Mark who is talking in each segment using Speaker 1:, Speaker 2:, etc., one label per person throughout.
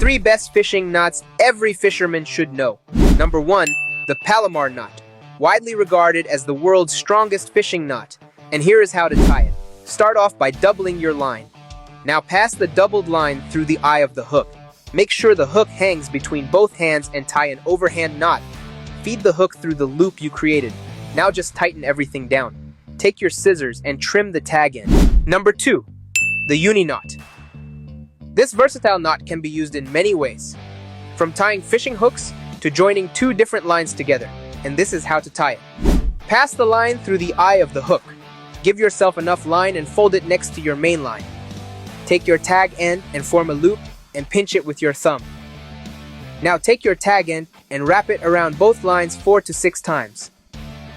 Speaker 1: 3 best fishing knots every fisherman should know. Number 1, the Palomar knot, widely regarded as the world's strongest fishing knot. And here is how to tie it. Start off by doubling your line. Now pass the doubled line through the eye of the hook. Make sure the hook hangs between both hands and tie an overhand knot. Feed the hook through the loop you created. Now just tighten everything down. Take your scissors and trim the tag end. Number 2, the uni knot. This versatile knot can be used in many ways, from tying fishing hooks to joining 2 different lines together, and this is how to tie it. Pass the line through the eye of the hook. Give yourself enough line and fold it next to your main line. Take your tag end and form a loop and pinch it with your thumb. Now take your tag end and wrap it around both lines 4 to 6 times.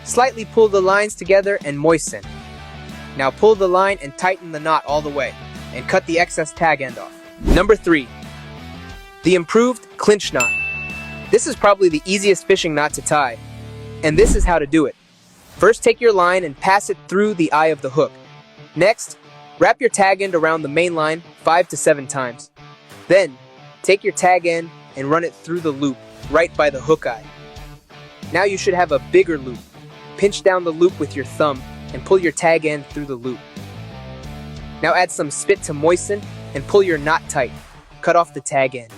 Speaker 1: Slightly pull the lines together and moisten. Now pull the line and tighten the knot all the way, and cut the excess tag end off. Number 3, the improved clinch knot. This is probably the easiest fishing knot to tie, and this is how to do it. First, take your line and pass it through the eye of the hook. Next, wrap your tag end around the main line 5 to 7 times. Then, take your tag end and run it through the loop right by the hook eye. Now you should have a bigger loop. Pinch down the loop with your thumb and pull your tag end through the loop. Now add some spit to moisten and pull your knot tight. Cut off the tag end.